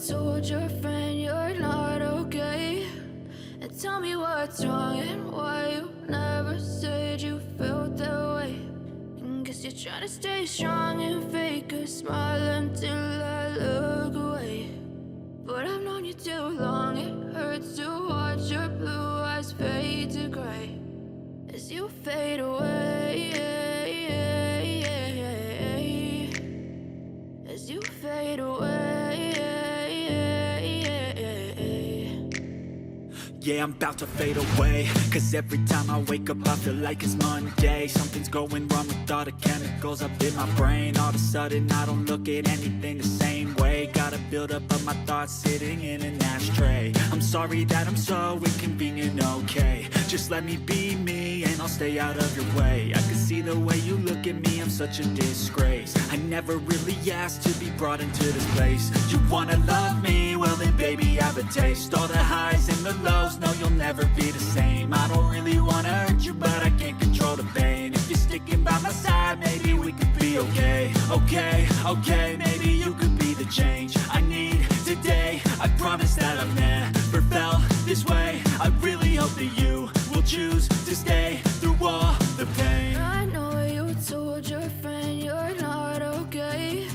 told your friend you're not okay? And tell me what's wrong and why you never said you felt that way. And guess you're trying to stay strong and fake a smile until I look away. But I've known you too long, it hurts to watch your blue eyes fade to gray as you fade away, as you fade away. Yeah, I'm about to fade away, cause every time I wake up I feel like it's Monday. Something's going wrong with all the chemicals up in my brain. All of a sudden I don't look at anything the same way. Got a buildup of my thoughts sitting in an ashtray. I'm sorry that I'm so inconvenient, okay? Just let me be me and I'll stay out of your way. I can see the way you look at me, I'm such a disgrace. I never really asked to be brought into this place. You wanna love me? Well then baby I have a taste. All the highs and the lows, no you'll never be the same. I don't really wanna hurt you but I can't control the pain. If you're sticking by my side maybe we could be okay. Okay, maybe you could be the change I need today. I promise that I've never felt this way. I really hope that you will choose to stay through all the pain. I know you told your friend you're not okay.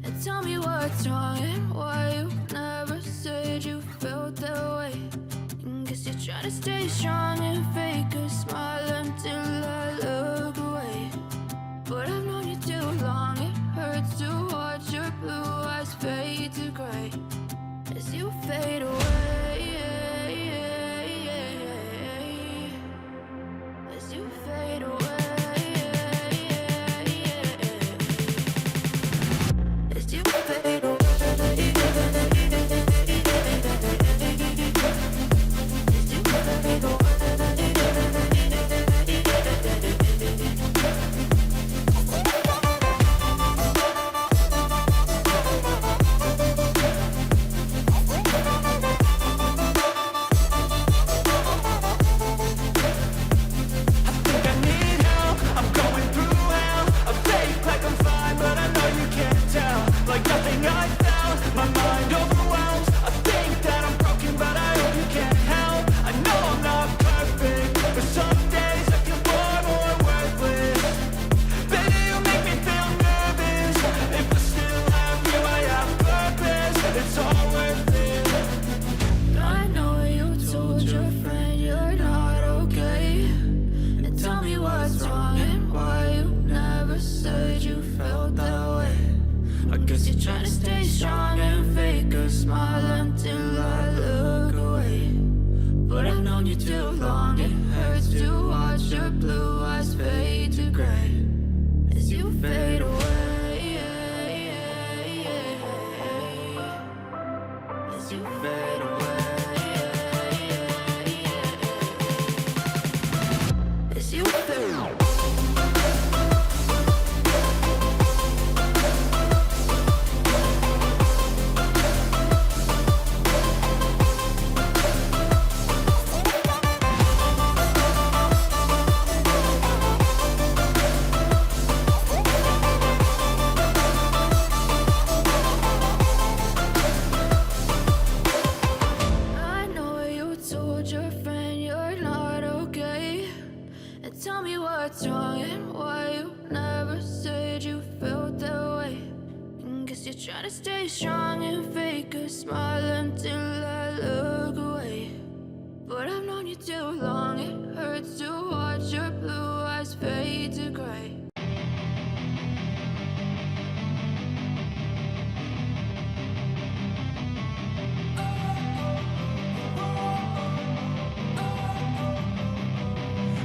And tell me what's wrong and why you never said you felt that way. And guess you're trying to stay strong and fake a smile until I look away. But I've known you too long, it hurts to watch your blue eyes fade to gray as you fade away, as you fade away, as you fade away.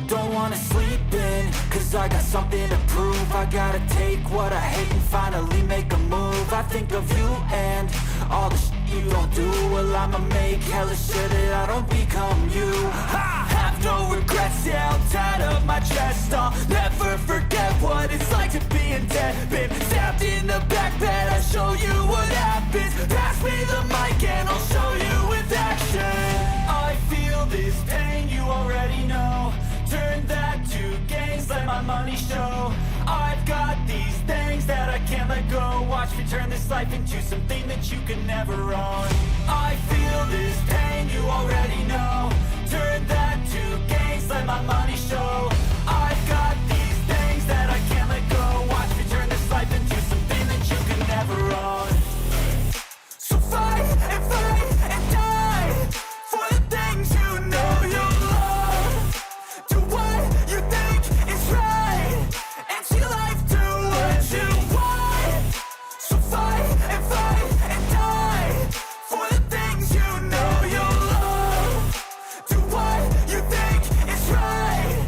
Don't wanna sleep in, cause I got something to prove. I gotta take what I hate and finally make a move. I think of you and all the shit you don't do. Well, I'ma make hella sure that I don't become you. I have no regrets, yeah, I'm tied up my chest. I'll never forget what it's like to be in debt. Been stabbed in the back bed, I'll show you what happens. Pass me the mic and I'll show you with action. I feel this pain, you already know. Turn that to gains, let my money show. I've got these things that I can't let go. Watch me turn this life into something that that you can never own. I feel this pain, you already know. Turn that to gains, let my money show. I've got these things that I can't let go. Watch me turn this life into something that you can never own. So fight and die for the things you know you love. Do what you think is right and see life do what you want. So fight and die for the things you know you love. Do what you think is right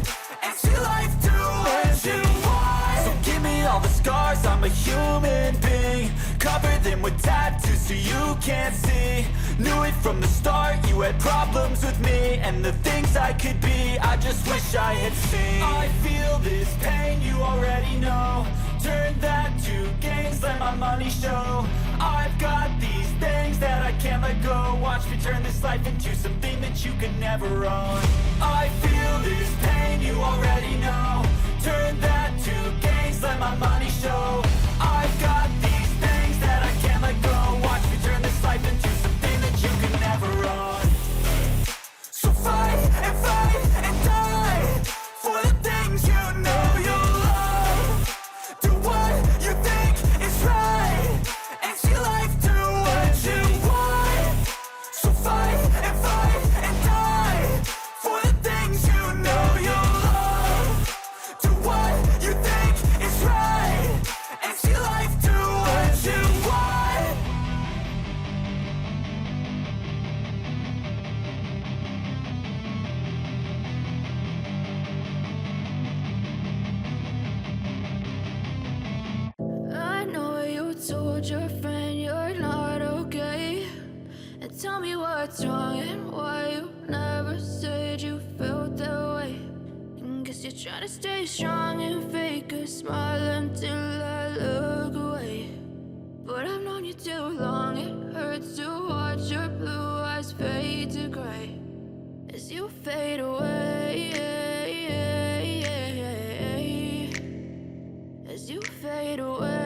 and see life do what you want. So give me all the scars, I'm a human being. Cover them with tattoos so you can't see. Knew it from the start, you had problems with me and the things I could be, I just wish I had seen. I feel this pain, you already know. Turn that to gains, let my money show. I've got these things that I can't let go. Watch me turn this life into something that you can never own. I feel this pain, you already know. Turn that to gains, let my money show. I've got these things that I can't let go. Watch me turn this life into something that you can never own. So fight and die for the things you know you love. Do what you think is right and see life do what you want. So fight and die for the things you know you love. Do what you think is right and see life do what you want. I know you told your friend you're not okay. And tell me what's wrong and why you never said you felt that way. And guess you're trying to stay strong and fake a smile until I look away. But I've known you too long, it hurts to watch your blue eyes fade to gray as you fade away. As you fade away.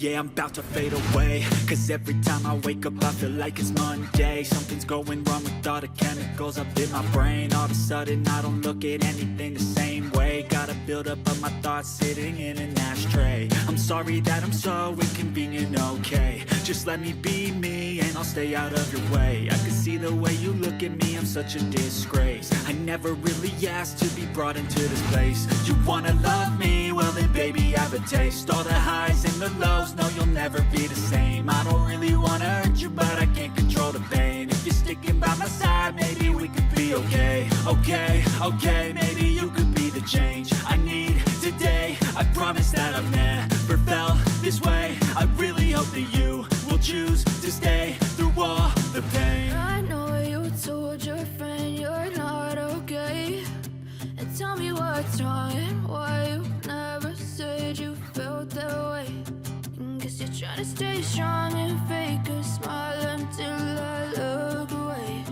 Yeah, I'm about to fade away. Cause every time I wake up I feel like it's Monday. Something's going wrong with all the chemicals up in my brain. All of a sudden I don't look at anything the same way. Got a buildup of my thoughts sitting in an ashtray. I'm sorry that I'm so inconvenient, okay. Just let me be me and I'll stay out of your way. I can see the way you look at me, I'm such a disgrace. I never really asked to be brought into this place. You wanna love me? Well then baby I have a taste. All the highs and the lows, no you'll never be the same. I don't really wanna hurt you but I can't control the pain. If you're sticking by my side maybe we could be okay. Okay, maybe you could be the change I need today. I promise that I've never felt this way. I really hope that you will choose to stay through all the pain. I know you told your friend you're not okay. And tell me what's wrong and why you never said you felt that way. And guess you're trying to stay strong and fake a smile until I look away.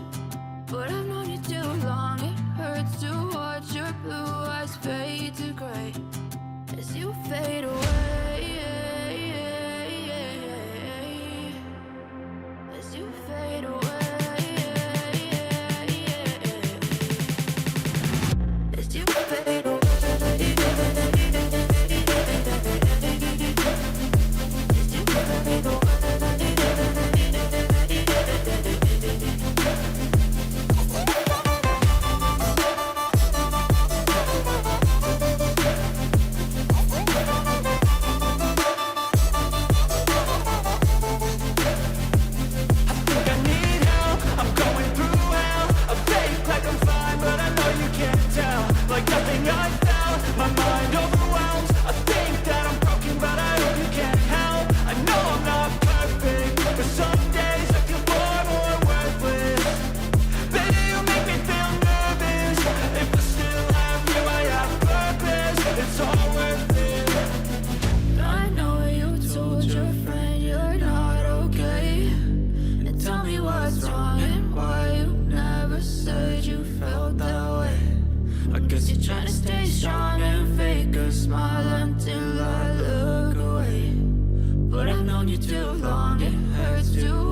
But I've known you too long, it hurts to watch your blue eyes fade to gray as you fade away. As you fade away. As you fade away. As you fade away. I've known you too long, it hurts to